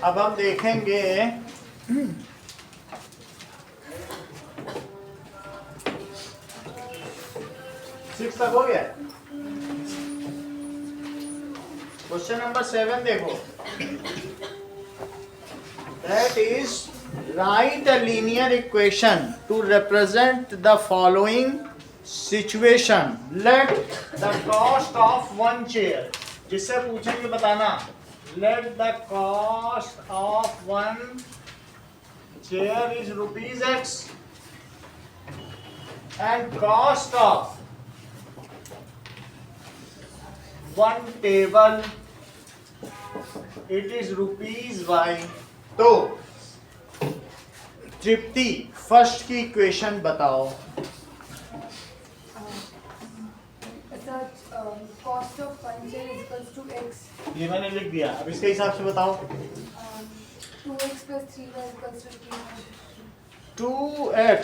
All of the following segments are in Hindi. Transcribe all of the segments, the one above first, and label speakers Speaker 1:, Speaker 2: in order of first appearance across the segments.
Speaker 1: अब हम देखेंगे सिक्स तक हो गया। क्वेश्चन नंबर 7 देखो। That is, write a linear equation to represent the following situation. Let the cost of one chair, जिससे पूछेंगे बताना, let the cost of one chair is rupees X and cost of one table it is rupees Y. तो तृप्ति फर्स्ट की इक्वेशन बताओ।
Speaker 2: Cost of one chair is equals to X.
Speaker 1: ये मैंने लिख दिया, अब इसके हिसाब से बताओ।
Speaker 2: 2x + 3y equals to
Speaker 1: 2x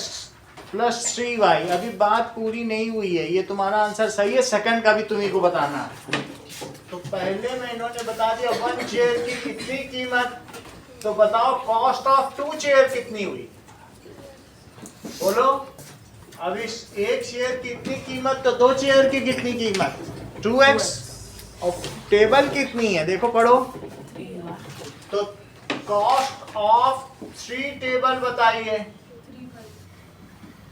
Speaker 1: + 3y। अभी बात पूरी नहीं हुई है, ये तुम्हारा आंसर सही है, सेकंड का भी तुम्ही को बताना है। तो पहले में इन्होंने बता दिया वन चेयर की कितनी कीमत, तो बताओ कॉस्ट ऑफ टू चेयर कितनी हुई, बोलो। अब इस एक चेयर की कितनी कीमत, तो दो चेयर की कितनी कीमत 2x, और टेबल कितनी है देखो पढ़ो, तो कॉस्ट ऑफ 3 टेबल बताइए,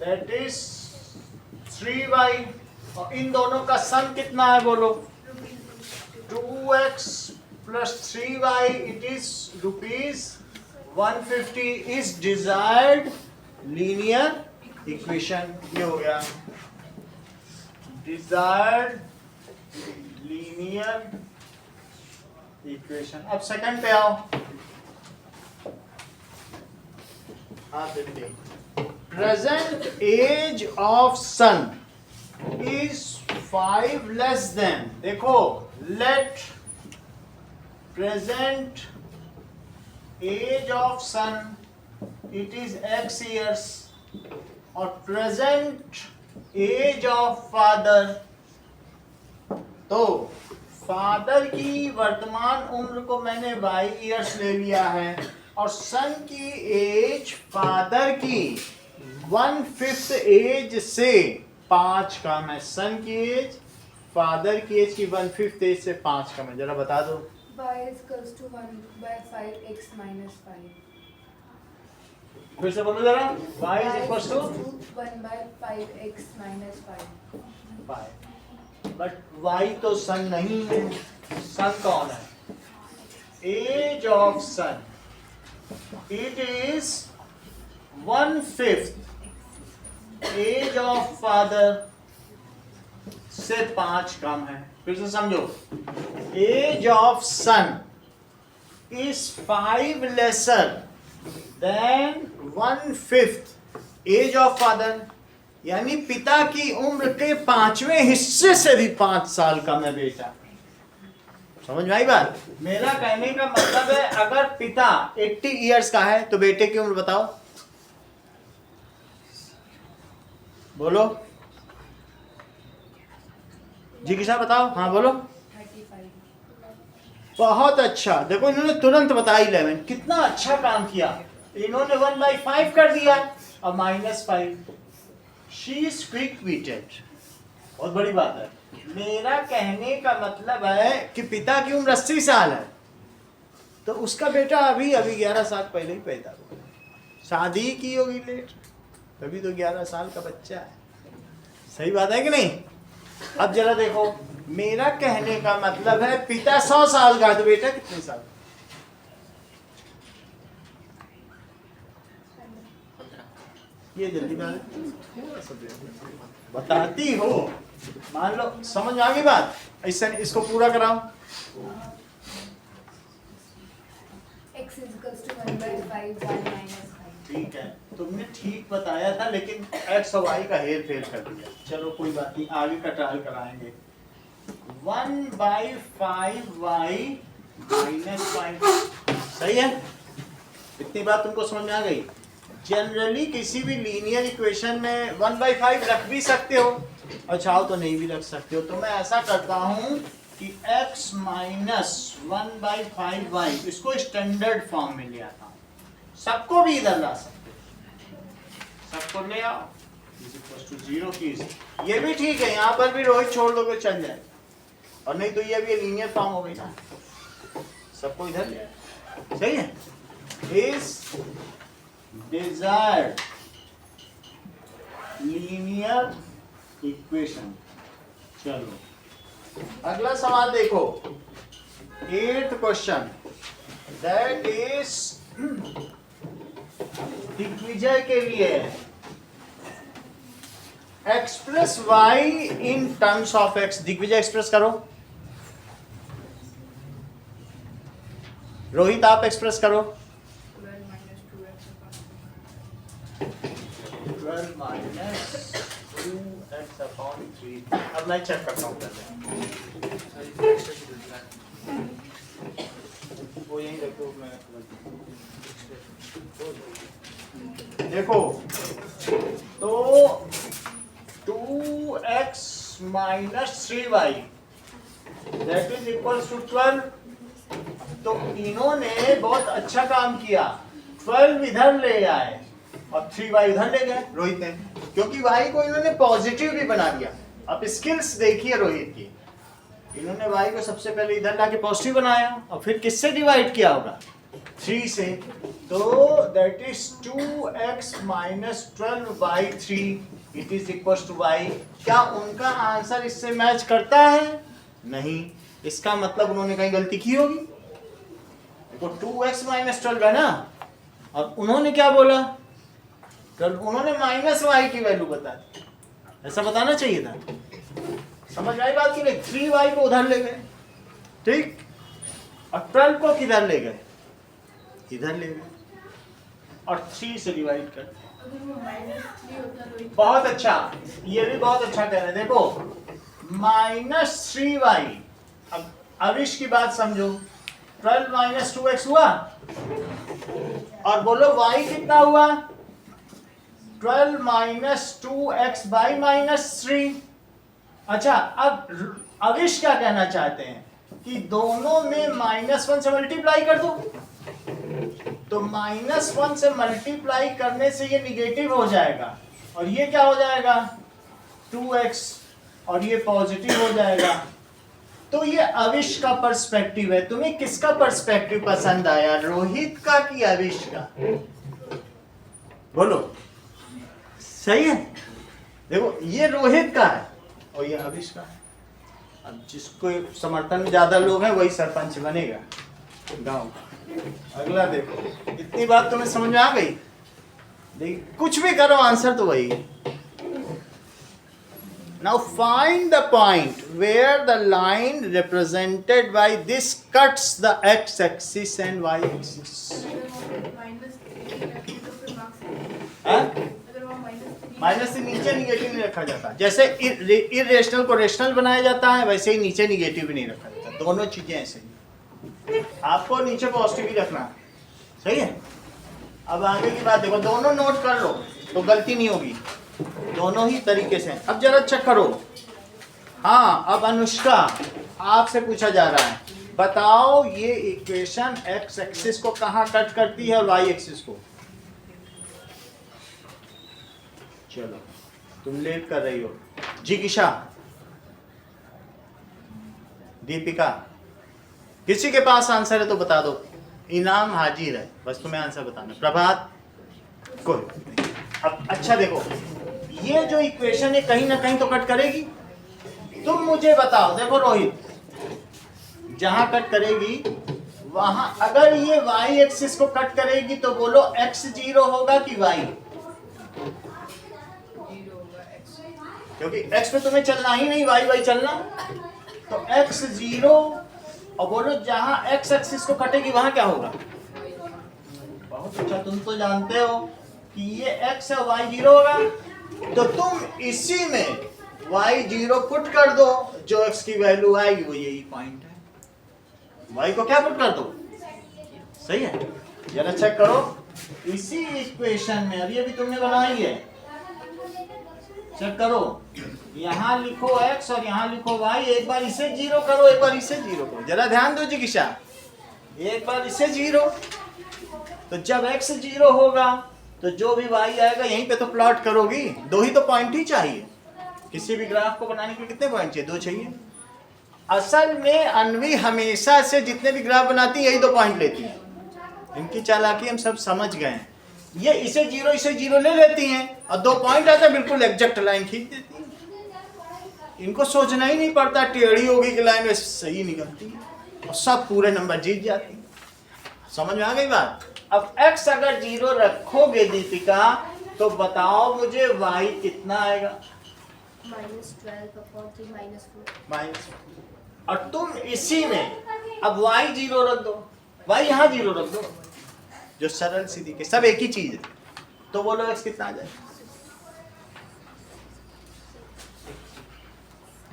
Speaker 1: दैट इज 3y, और इन दोनों का सम कितना है बोलो, 2x + 3y it is rupees 150 is desired linear equation। ये हो गया desired linear equation। अब सेकंड पे आओ। present age of sun is 5 less than, देखो let present age of sun it is x years और present age of father, तो फादर की वर्तमान उम्र को मैंने y years ले लिया है और सन की एज फादर की 1/5 एज से 5 कम है। सन की एज फादर की एज की 1/5 एज से 5 कम है, जरा बता दो।
Speaker 2: y is equals to 1/5x - 5।
Speaker 1: फिर से बोलो जरा, y is equals to
Speaker 2: 1/5x - 5।
Speaker 1: But y तो सन नहीं है, सन कौन है, age of son it is 1/5 age of father से 5 कम है। फिर से समझो, age of son is 5 lesser than 1/5 age of father, यानी पिता की उम्र के 5वें हिस्से से भी 5 साल कम है बेटा। समझ में आई बात? मेरा कहने का मतलब है अगर पिता 80 इयर्स का है तो बेटे की उम्र बताओ, बोलो जी किसा बताओ, हाँ बोलो।
Speaker 2: 35।
Speaker 1: बहुत अच्छा, देखो इन्होंने तुरंत बताया 11, कितना अच्छा काम किया। इन्होंने 1/5 कर दिया और -5। शी इज क्विक विटेड, बहुत बड़ी बात है। मेरा कहने का मतलब है कि पिता की उम्र 80 साल है तो उसका बेटा अभी 11 साल पहले ही पैदा हुआ, शादी की होगी लेट, तभी तो 11 साल का बच्चा है। सही बात है कि नहीं? अब जरा देखो, मेरा कहने का मतलब है पिता 100 साल का, तो बेटा कितने साल? ये जल्दी बताती हो, मान लो समझ में आ गई बात, ऐसा इसको पूरा कराओ।
Speaker 2: x is equals to 1/5 y - 5।
Speaker 1: ठीक है, तुमने ठीक बताया था लेकिन x और y का हेर फेर कर दिया। चलो कोई बात नहीं, आगे का ट्रायल कराएंगे। 1/5 y - 5 सही है? इतनी बात तुमको समझ में आ गई? जनरली किसी भी लीनियर इक्वेशन में 1/5 रख भी सकते हो और चाहो तो नहीं भी रख सकते हो। तो मैं ऐसा करता हूँ कि x माइनस 1/5y, इसको स्टैंडर्ड फॉर्म में ले आता हूं, सबको भी इधर ला सकते हो, सबको ले आओ, इज 0 की, ये भी ठीक है, यहां पर भी रोहित छोड़ दोगे चल जाए, और नहीं तो ये भी लीनियर फॉर्म हो गई ना, सबको इधर ले आओ, सही है। Is desired linear equation. चलो अगला सवाल देखो, 8th question, that is Digvijay के लिए, express y in terms of x। Digvijay express करो, रोहित आप एक्सप्रेस करो। 12 minus 2x upon 3। अब मैं चेक करता हूँ पहले, वो यहीं रखो, मैं देखो तो 2x minus 3y that is equals to 12। तो इन्होंने बहुत अच्छा काम किया, 12 इधर ले आए और 3y इधर ले गए रोहित ने, क्योंकि y को इन्होंने पॉजिटिव भी बना दिया। अब स्किल्स देखिए रोहित की, इन्होंने y को सबसे पहले इधर लाके पॉजिटिव बनाया और फिर किससे डिवाइड किया होगा, 3 से, तो that is 2x minus 12/3 it is equal to y। क्या उनका आंसर इससे मैच करता है? नहीं, इसका मतलब उन्होंने कहीं गलती की होगी। देखो 2x minus 12 है ना, और उन्होंने क्या बोला, उन्होंने माइनस y की वैल्यू बता दी, ऐसा बताना चाहिए था। समझ आई बात की नहीं? 3y को उधर ले गए, ठीक, और 12 को किधर ले गए, इधर ले गए, और 3 से डिवाइड कर। बहुत अच्छा, ये भी बहुत अच्छा कह रहे हैं। देखो -3y, अब अविश की बात समझो, 12 minus 2x हुआ, और बोलो y कितना हुआ, 12 minus 2x by -3। अच्छा, अब अविश क्या कहना चाहते हैं कि दोनों में -1 से मल्टीप्लाई कर दो, तो -1 से मल्टीप्लाई करने से ये निगेटिव हो जाएगा, और ये क्या हो जाएगा 2x, और ये पॉजिटिव हो जाएगा। तो ये अविश का पर्सपेक्टिव है। तुम्हें किसका पर्सपेक्टिव पसंद आया, रोहित का कि अविश का? बोलो, सही है। देखो ये रोहित का है और ये अविश का है। अब जिसको समर्थन में ज्यादा लोग हैं वही सरपंच बनेगा गांव का। अगला देखो, इतनी बात तुम्हें समझ में आ गई? देखिए कुछ भी करो आंसर तो वही है। Now find the point where the line represented by this cuts the x-axis and y-axis. Minus से नीचे निगेटिव नहीं रखा जाता। जैसे इरेशनल को रेशनल बनाया जाता है, वैसे ही नीचे निगेटिव भी नहीं रखा जाता। दोनों चीजें ऐसे ही, आपको नीचे पॉजिटिव भी रखना है, सही है। अब आगे की बात देखो, दोनों नोट कर लो तो गलती नहीं होगी, दोनों ही तरीके से। अब जरा चेक करो। हाँ, अब अनुष्का आपसे पूछा जा रहा है, बताओ ये इक्वेशन एक्स एक्सिस को कहाँ कट करती है और वाई एक्सिस को? चलो तुम लेट कर रही हो। जिगिशा, दीपिका, किसी के पास आंसर है तो बता दो, इनाम हाजिर है, बस तुम्हें आंसर बताना। प्रभात, कोई। अब अच्छा देखो, ये जो इक्वेशन है कहीं ना कहीं तो कट करेगी। तुम मुझे बताओ, देखो रोहित, जहां कट करेगी वहां, अगर ये y एक्सिस को कट करेगी तो बोलो x 0 होगा कि y? क्योंकि x पे तुम्हें चलना ही नहीं, y चलना, तो x 0, और बोलो जहां x एक्सिस को कटेगी वहां क्या होगा? बहुत अच्छा, तुम तो जानते हो कि ये x है, y 0 होगा, तो तुम इसी में y 0 पुट कर दो, जो x की वैल्यू आएगी वो यही पॉइंट है। y को क्या पुट कर दो, सही है। जरा चेक करो, इसी इक्वेशन में अभी तुमने बनाई है, चेक करो, यहाँ लिखो x और यहाँ लिखो y, एक बार इसे 0 करो, एक बार इसे 0 करो, जरा ध्यान दो जिगिशा, एक बार इसे 0, तो जब x 0 होगा तो जो भी y आएगा यहीं पे तो प्लॉट करोगी, दो ही तो पॉइंट ही चाहिए, किसी भी ग्राफ को बनाने के लिए कितने पॉइंट चाहिए, दो चाहिए। असल में अन्वी हमेशा से जितने भी ग्राफ बनाती है यही दो पॉइंट लेती है, इनकी चालाकी हम सब समझ गए हैं। ये इसे 0 ले लेती हैं और दो पॉइंट आता है बिल्कुल एग्जैक्ट लाइन खींच देती हैं, इनको सोचना ही नहीं पड़ता टेढ़ी होगी कि लाइन वैसे सही निकलती है और सब पूरे नंबर जीत जाती है। समझ में आ गई बात। अब x अगर 0 रखोगे दीपिका तो बताओ मुझे y कितना आएगा, माइनस, और तुम इसी में अब y 0 रख दो, y यहाँ 0 रख दो, जो सरल सीधी के सब एक ही चीज है, तो बोलो x कितना आ जाए।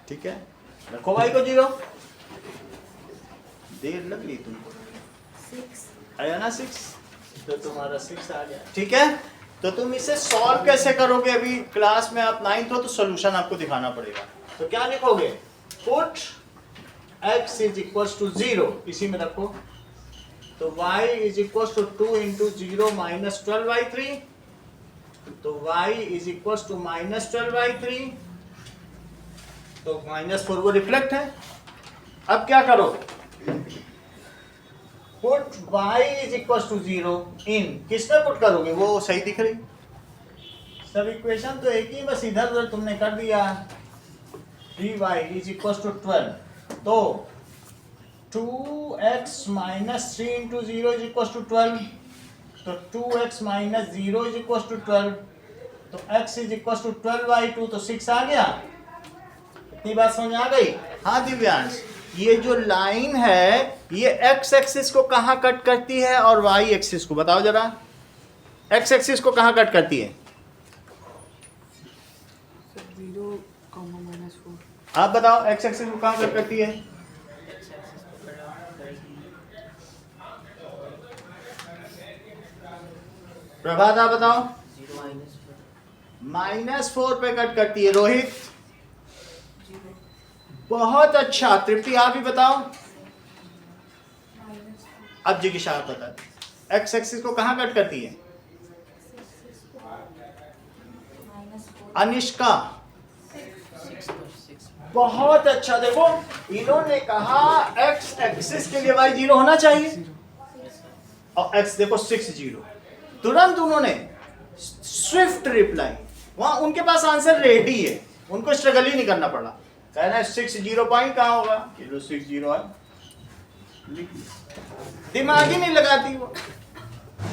Speaker 1: ठीक है, रखो y को 0, देर लग रही तुमको, आया ना 6, तो तुम्हारा 6 आ गया। ठीक है, तो तुम इसे सॉल्व कैसे करोगे, अभी क्लास में आप 9th हो तो सॉल्यूशन आपको दिखाना पड़ेगा। तो क्या लिखोगे, put x is equal to 0, इसी में रखो, तो y is equal to 2 into 0 minus 12/3, तो y is equal to minus 12/3, तो -4 वो रिफ्लेक्ट है। अब क्या करो, put y is equal to 0 in, किस में पुट करोगे, वो सही दिख रही, सब इक्वेशन तो एक ही, बस इधर उधर तुमने कर दिया। 3y इज इक्वल टू 12, तो 2x minus 3 into 0 is equal to 12, तो 2x minus 0 is equal to 12, तो x इज इक्वल टू 12/2, तो 6 आ गया। इतनी बात समझ आ गई। हाँ दिव्यांश, ये जो लाइन है ये x एक्सिस को कहाँ कट करती है और y एक्सिस को, बताओ जरा, x एक्सिस को कहाँ कट करती है,
Speaker 3: 0,
Speaker 1: आप बताओ, x एक्सिस को कहाँ कट करती है, प्रभात आप बताओ, -4 पे कट करती है। रोहित, बहुत अच्छा। तृप्ति आप ही बताओ। अब जिगिशा आप बता, एक्स एक्सिस को कहाँ कट करती है, अनिष्का, बहुत अच्छा। देखो इन्होंने कहा एक्स एक्सिस के लिए y 0 होना चाहिए और x देखो 6 0, तुरंत उन्होंने स्विफ्ट रिप्लाई, वहां उनके पास आंसर रेडी है, उनको स्ट्रगल ही नहीं करना पड़ा। कहना है 6 0 पॉइंट कहाँ होगा, ये जो 6 0 है, दिमाग ही नहीं लगाती वो।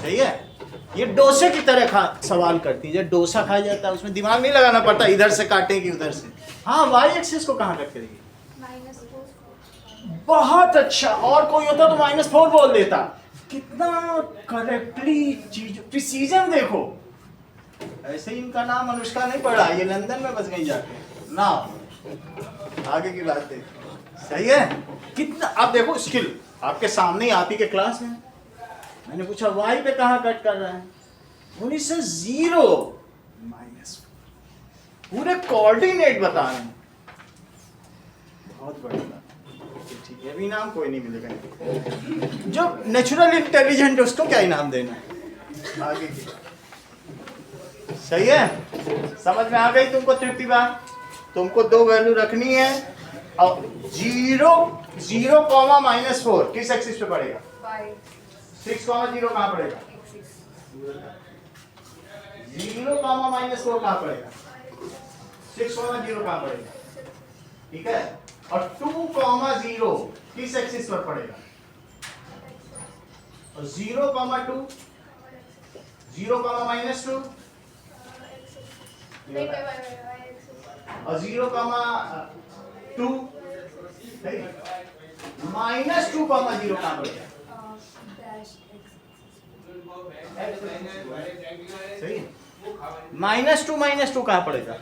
Speaker 1: सही है, ये डोसे की तरह सवाल करती है, जब डोसा खाया जाता है उसमें दिमाग नहीं लगाना पड़ता, इधर से काटेगी उधर से। हाँ, वाई एक्सिस को कहाँ कट करेगी, बहुत अच्छा। और कोई होता तो -4 बोल देता। कितना करेक्टली चीज, प्रिसीजन देखो। ऐसे ही इनका नाम अनुष्का नहीं पड़ा, ये लंदन में बस गई जाके ना। आगे की बात देखो, सही है कितना। आप देखो स्किल आपके सामने ही, आप ही के क्लास में मैंने पूछा वाई पे कहाँ कट कर रहा है, उन्हीं से 0 -4, पूरे कोऑर्डिनेट बता रहे हैं। बहुत बढ़िया, ठीक है। अभी इनाम कोई नहीं मिलेगा, जो नेचुरल इंटेलिजेंट है उसको क्या इनाम देना है आगे की। सही है, समझ में आ गई तुमको तृप्ति बात। तुमको 2 वैल्यू रखनी है और 0 0, -4 किस एक्सिस पे पड़ेगा, 6, 0 कहाँ पड़ेगा, 0, -4 कहाँ पड़ेगा, 6, 0 कहाँ पड़ेगा। ठीक है, और 2, 0 किस एक्सिस पर पड़ेगा, और 0, 2, 0, -2 और 0, 2, -2, 0 कहाँ पड़ेगा, सही। -2 कहाँ पड़ेगा,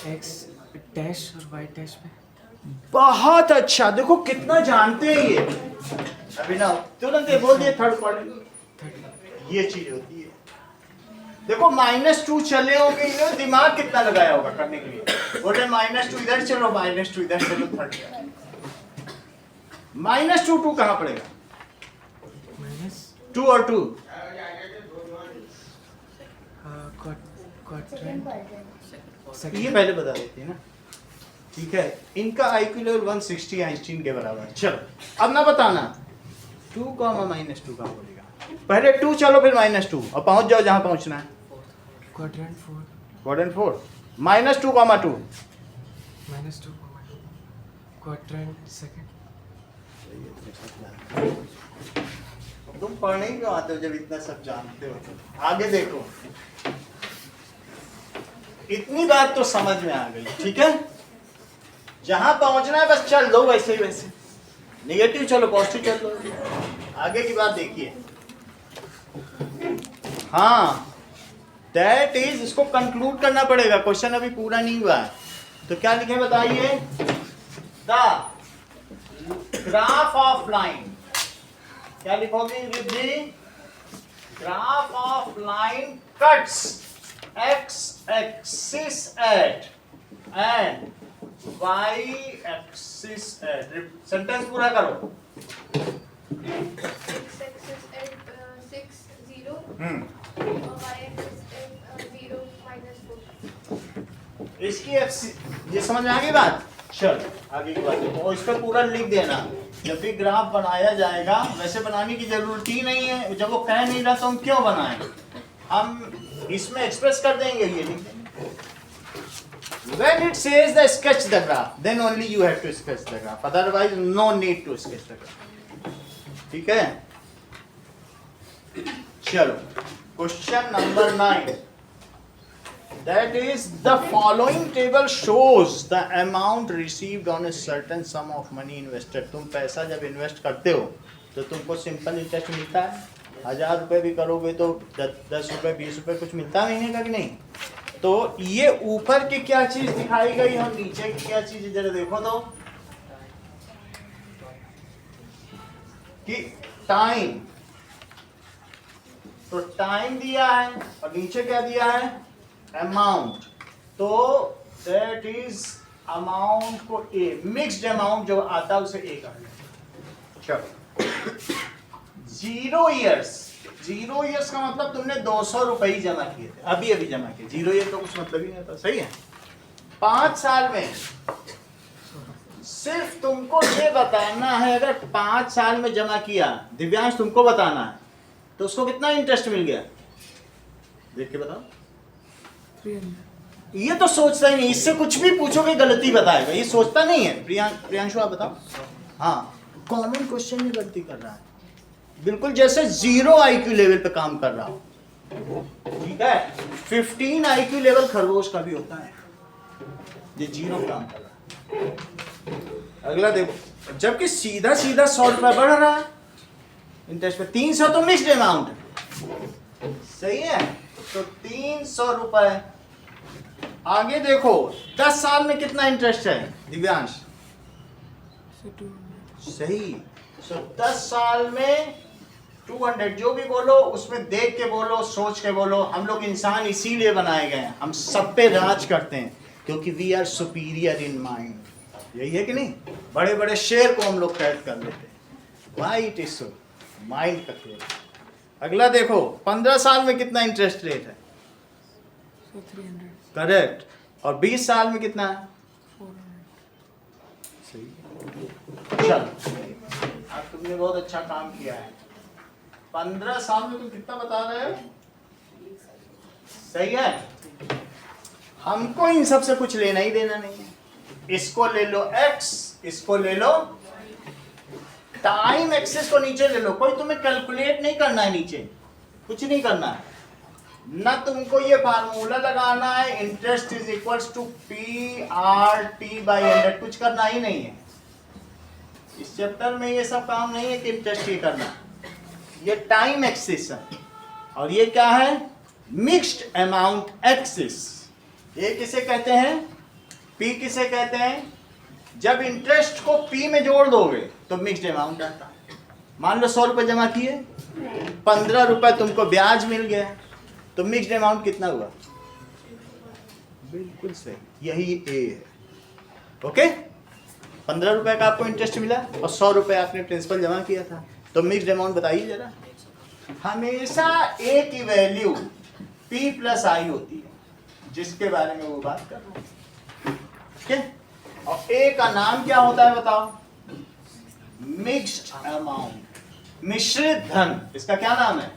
Speaker 3: एक्स डैश और वाई डैश पे।
Speaker 1: बहुत अच्छा, देखो कितना जानते हैं ये। अभी ना तुरंत ये बोल दिए थर्ड क्वाड्रेंट। ये चीज होती है। देखो -2 चले होंगे, इन्होंने दिमाग कितना लगाया होगा करने के लिए। बोले -2 इधर चलो, -2 इधर चलो, थर्ड -2 2 कहाँ पड़ेगा?
Speaker 3: माइनस
Speaker 1: 2 और 2
Speaker 3: क्वाड्रेंट
Speaker 1: ये पहले बता देती है ना, ठीक है। इनका IQ लेवल 160 आइंस्टीन के बराबर है। चलो अब ना बताना 2 -2 कहाँ पड़ेगा। पहले 2 चलो, फिर -2 और पहुंच जाओ जहां पहुंचना है।
Speaker 3: Quadrant 4
Speaker 1: quadrant 4 -2,
Speaker 3: -2 quadrant second.
Speaker 1: तुम पढ़ने ही क्यों आते हो जब इतना सब जानते हो। आगे देखो, इतनी बात तो समझ में आ गई, ठीक है। जहां पहुंचना है बस चल दो, वैसे ही वैसे। नेगेटिव चलो, पॉजिटिव चल दो। आगे की बात देखिए। हाँ, दैट इज, इसको कंक्लूड करना पड़ेगा, क्वेश्चन अभी पूरा नहीं हुआ है। तो क्या लिखे बताइए? द ग्राफ ऑफ लाइन, क्या लिखोगे Riddhi? Graph of line cuts x axis at and y axis at। Sentence पूरा करो।
Speaker 2: X axis at 6 0 और y axis at 0 -4।
Speaker 1: इसकी ये समझ में आ गई बात। चल आगे की बात, और इस पर पूरा लिख देना। जब भी ग्राफ बनाया जाएगा, वैसे बनाने की जरूरत ही नहीं है, जब वो कह नहीं रहा तो हम क्यों बनाएं। हम इसमें एक्सप्रेस कर देंगे, ये लिख देंगे। When it says the sketch the graph, then only you have to sketch the graph. Otherwise, no need to sketch the graph. ठीक है। चलो question number 9, that is the following table shows the amount received on a certain sum of money invested। तुम पैसा जब इन्वेस्ट करते हो तो तुमको सिंपल इंटरेस्ट मिलता है। 1000 रुपए भी करोगे तो 10 रुपए 20 रुपए कुछ मिलता है महीने का कि नहीं। तो ये ऊपर की क्या चीज दिखाई गई और नीचे की क्या चीज, जरा देखो तो, कि टाइम, तो टाइम दिया है और नीचे क्या दिया है? अमाउंट। तो दैट इज अमाउंट को ए, मिक्स्ड अमाउंट जो आता है उसे ए कर लें। चलो 0 ईयर्स का मतलब तुमने 200 रुपए ही जमा किए थे, अभी अभी जमा किए। 0 ईयर का कुछ मतलब ही नहीं था, सही है। 5 साल में सिर्फ तुमको ये बताना है, अगर 5 साल में जमा किया, दिव्यांश तुमको बताना है, तो उसको कितना इंटरेस्ट मिल गया देख के बताओ।
Speaker 3: 300।
Speaker 1: ये तो सोचता ही नहीं, इससे कुछ भी पूछोगे गलती बताएगा, ये सोचता नहीं है। प्रियांशु आप बताओ। हाँ, कॉमन क्वेश्चन में गलती कर रहा है, बिल्कुल जैसे 0 IQ लेवल पे काम कर रहा हो, ठीक है। 15 IQ लेवल खरगोश का भी होता है, ये 0 काम कर रहा है। अगला देखो, जबकि सीधा 100 रुपए बढ़ रहा है इंटरेस्ट पे। 300 तो मिक्स्ड अमाउंट है, सही है। तो 300 रुपए। आगे देखो 10 साल में कितना इंटरेस्ट है दिव्यांश? सही। 10 साल में 200, जो भी बोलो उसमें देख के बोलो, सोच के बोलो। हम लोग इंसान इसीलिए बनाए गए हैं, हम सब पे राज करते हैं क्योंकि we are superior in mind. यही है कि नहीं? बड़े बड़े शेर को हम लोग कैद कर लेते हैं। Why it is so, mind का खेल। अगला देखो 15 साल में कितना इंटरेस्ट रेट है?
Speaker 3: 300।
Speaker 1: करेक्ट। और 20 साल में कितना है?
Speaker 3: 400।
Speaker 1: सही। चल आज तुमने बहुत अच्छा काम किया है। 15 साल में तुम कितना बता रहे हो? सही है। हमको इन सब से कुछ लेना ही देना नहीं है। इसको ले लो x, इसको ले लो, टाइम एक्सेस को नीचे ले लो। कोई तुम्हें कैलकुलेट नहीं करना है, नीचे कुछ नहीं करना है ना। तुमको ये फार्मूला लगाना है, interest is equals to PRT/100, कुछ करना ही नहीं है। इस चैप्टर में ये सब काम नहीं है कि इंटरेस्ट ही करना। ये टाइम एक्सिस है और ये क्या है? Mixed amount axis. ये किसे कहते हैं? P किसे कहते हैं? जब इंटरेस्ट को P में जोड़ दोगे तो मिक्स्ड अमाउंट आता है। मान लो 100 रुपए जमा किए, 15 रुपए तुमको ब्याज मिल गया, तो मिक्स्ड अमाउंट कितना हुआ? बिल्कुल सही, यही ए है। ओके, 15 रुपए का आपको इंटरेस्ट मिला और 100 रुपए आपने प्रिंसिपल जमा किया था, तो मिक्स्ड अमाउंट बताइए जरा। हमेशा ए की वैल्यू P प्लस आई होती है, जिसके बारे में वो बात कर रहा हूं। ठीक है, और ए का नाम क्या होता है बताओ? मिक्स्ड अमाउंट, मिश्रित धन। इसका क्या नाम है?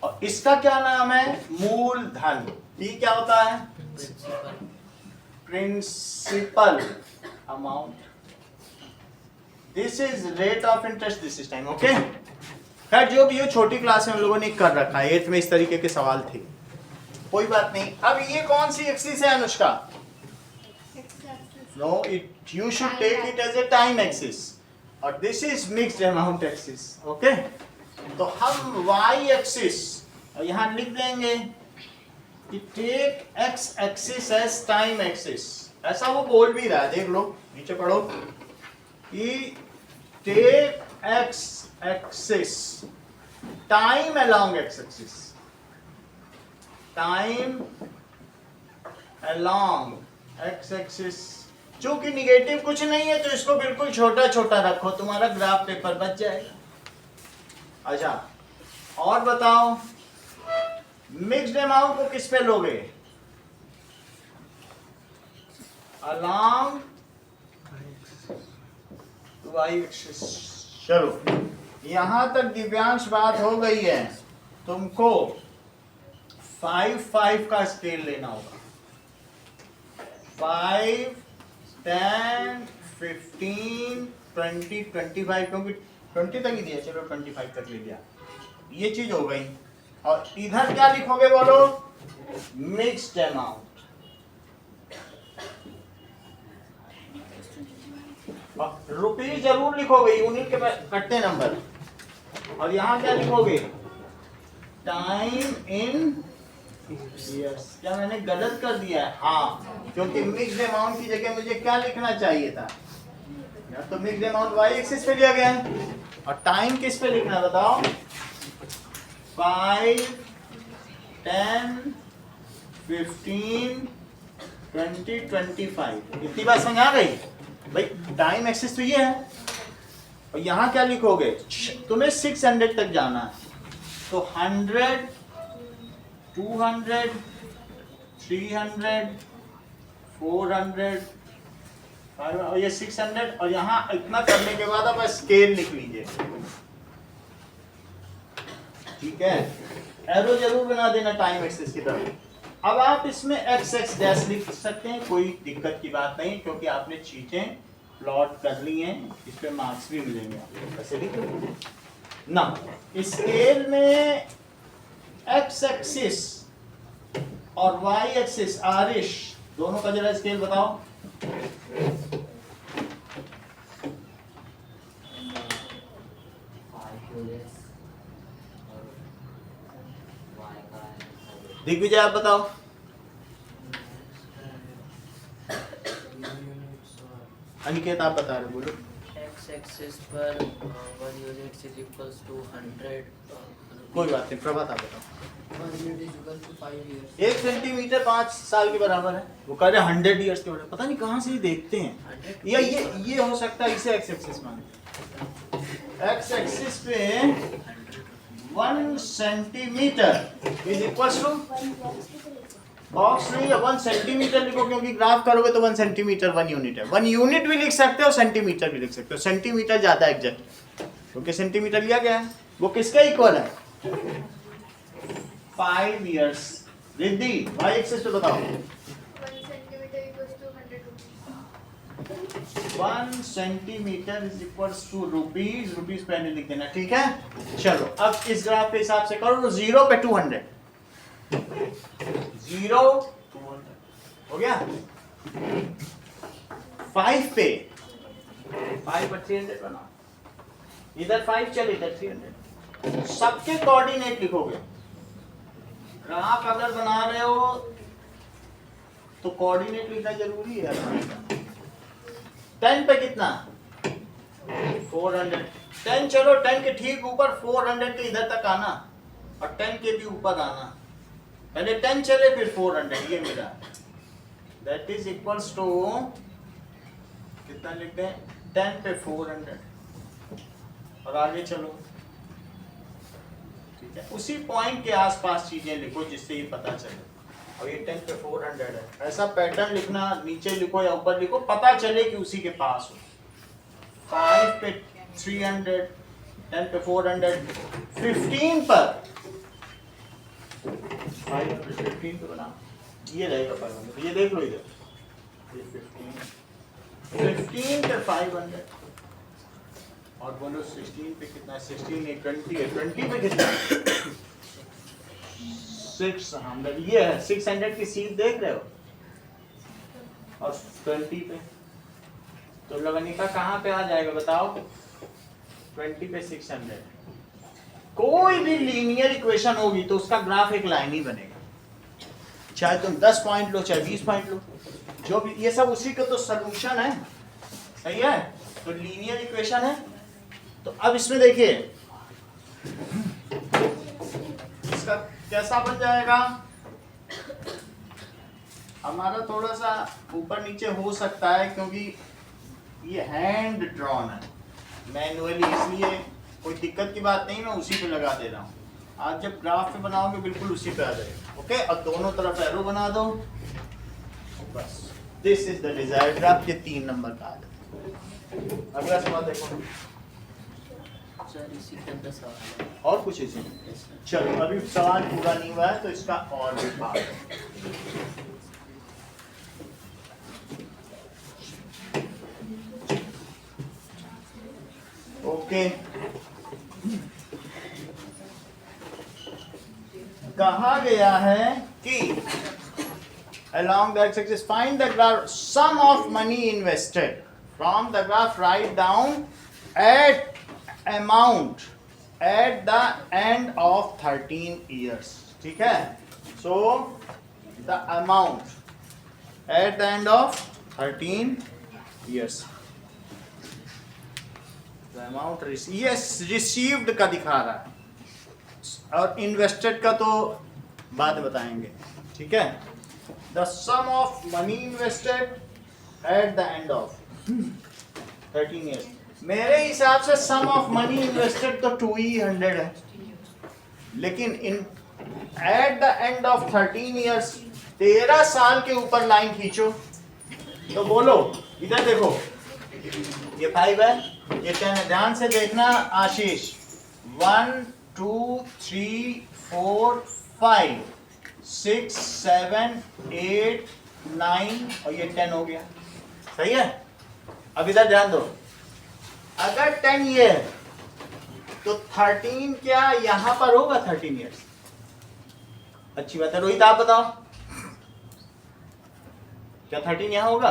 Speaker 1: और इसका क्या नाम है? मूलधन। P क्या होता है? Principal amount. This is rate of interest, this is time. Okay, खैर जो भी हो, छोटी क्लास में हम लोगों ने कर रखा है, 8th में इस तरीके के सवाल थे, कोई बात नहीं। अब ये कौन सी एक्सिस है Anushka? No, it you should take it as a time axis, और this is mixed amount axis. Okay, तो हम वाई एक्सिस यहां लिख देंगे कि take x axis as time axis. ऐसा वो बोल भी रहा है, देख लो नीचे पढ़ो कि take x axis time along x axis, time along x axis. चूंकि निगेटिव कुछ नहीं है तो इसको बिल्कुल छोटा छोटा रखो, तुम्हारा ग्राफ पेपर बच जाएगा। अच्छा, और बताओ मिक्स्ड अमाउंट को किस पे लोगे? Along y axis. चलो, यहां तक दिव्यांश बात हो गई है। तुमको 5 का स्केल लेना होगा। 5, 10, 15, 20, 25, क्योंकि 20 तक ही दिया, चलो 25 तक ले लिया। ये चीज हो गई। और इधर क्या लिखोगे बोलो? Mixed amount. रुपीज जरूर लिखोगे, यूनिट के कटते नंबर। और यहां क्या लिखोगे? Time in years. क्या मैंने गलत कर दिया है? हाँ, क्योंकि मिक्स्ड अमाउंट की जगह मुझे क्या लिखना चाहिए था? यार तो मिक्स्ड अमाउंट वाई एक्सिस पे लिया गया है, और टाइम किस पे लिखना बताओ? 5, 10, 15, 20, 25। इतनी बात समझ आ गई भाई? टाइम एक्सिस तो ये है, और यहाँ क्या लिखोगे? तुम्हें 600 तक जाना है, तो 100, 200, 300, 400, और ये 600, और यहाँ इतना करने के बाद अब स्केल लिख लीजिए। ठीक है, एरो जरूर बना देना टाइम एक्सिस की तरफ। अब आप इसमें एक्स एक्स डैश लिख सकते हैं, कोई दिक्कत की बात नहीं, क्योंकि आपने चीजें प्लॉट कर ली हैं, इस पे मार्क्स भी मिलेंगे आपको। ऐसे लिख ना, स्केल में एक्स एक्सिस और वाई एक्सिस आरिश दोनों का जरा स्केल बताओ। दिग्विजय आप बताओ। अनिकेत आप बता रहे, बोलो।
Speaker 4: एक्स एक्सिस पर 1 यूनिट इज इक्वल्स टू 100।
Speaker 1: कोई बात नहीं, प्रभात आप बताओ।
Speaker 4: 1 unit is equal to 5 years.
Speaker 1: 1 centimetre 5 साल के बराबर है। वो कह रहे 100 ईयर्स के बराबर, पता नहीं कहाँ से ये देखते हैं। या ये हो सकता है इसे एक्स एक्सिस मानते हैं। एक्स एक्सिस पे 1 centimetre is equal to, box नहीं है, 1 सेंटीमीटर लिखो, क्योंकि ग्राफ करोगे तो 1 सेंटीमीटर 1 यूनिट है। 1 यूनिट भी लिख सकते हो, सेंटीमीटर भी लिख सकते हो। सेंटीमीटर ज्यादा एग्जैक्ट, क्योंकि सेंटीमीटर लिया गया है। वो किसका इक्वल है? 5 इयर्स। रिद्धि वाई एक्सिस पे बताओ।
Speaker 2: 1 centimeter equals to 100 rupees.
Speaker 1: 1 centimetre is equal to rupees. Rupees पहले लिख देना, ठीक है। चलो अब इस ग्राफ के हिसाब से करो तो 0 पे 200, 0 200 हो गया। 5 पे 5 पर 300 बनाओ, इधर 5 चल इधर 300। सबके कोऑर्डिनेट लिखोगे। ग्राफ अगर बना रहे हो तो कोऑर्डिनेट लिखना जरूरी है। 10 पे कितना? 400। 10 चलो 10 के ठीक ऊपर 400 के इधर तक आना और 10 के भी ऊपर आना, पहले 10 चले फिर 400, ये मेरा दैट इज इक्वल्स टू कितना लिखते हैं 10 पे 400 और आगे चलो, ठीक है। उसी पॉइंट के आसपास चीजें लिखो जिससे ये पता चले। और ये 10 पे 400 है, ऐसा पैटर्न लिखना, नीचे लिखो या ऊपर लिखो, पता चले कि उसी के पास हो। 5 पे 300, 10 पे 400, 15 पर 15 पे बना, ये रहेगा 500, ये देख लो इधर, ये 15 पे 500 और बोलो 16 पे कितना है, 16 है 20 है, 20 पे कितना है 600, ये है 600 की सीट देख रहे हो, और 20 पे तो लगनिका कहाँ पे आ जाएगा बताओ, 20 पे 600। कोई भी लीनियर इक्वेशन होगी तो उसका ग्राफ एक लाइन ही बनेगा, चाहे तुम 10 पॉइंट लो चाहे 20 पॉइंट लो, जो भी ये सब उसी का तो सोल्यूशन है, सही है। तो लीनियर इक्वेशन है। तो अब इसमें देखिए इसका कैसा बन जाएगा, हमारा थोड़ा सा ऊपर नीचे हो सकता है क्योंकि ये हैंड ड्रॉन है मैन्युअली, इसलिए कोई दिक्कत की बात नहीं, मैं उसी पे लगा दे रहा हूँ। आज जब ग्राफ पे बनाओगे बिल्कुल उसी पे आ जाएगा, ओके। और दोनों तरफ एरो बना दो, बस this is the desired graph. ये 3 नंबर का आ जाए। अगला सवाल देखो
Speaker 4: सर, इसी के अंदर सवाल है।
Speaker 1: और कुछ इसी में, चलो अभी सवाल पूरा नहीं हुआ है तो इसका और भी भाग है। ओके, कहा गया है कि along the x-axis find the graph sum of money invested from the graph, write down at amount at the end of 13 years, ठीक है। so the amount at the end of 13 years, the amount received का दिखा रहा है और इन्वेस्टेड का तो बाद बताएंगे, ठीक है। the sum of money invested at the end of 13 years, मेरे हिसाब से sum of money invested तो 200 है, लेकिन इन at the end of 13 years 13 साल के ऊपर लाइन खींचो तो बोलो, इधर देखो ये 5 है, ये 10 है, ध्यान से देखना आशीष, 1 2 3 4 5 6 7 8 9 और ये 10 हो गया, सही है। अब इधर ध्यान दो, अगर 10 ये है तो 13 क्या यहां पर होगा 13 इयर्स, अच्छी बात है। रोहित आप बताओ क्या 13 यहां होगा,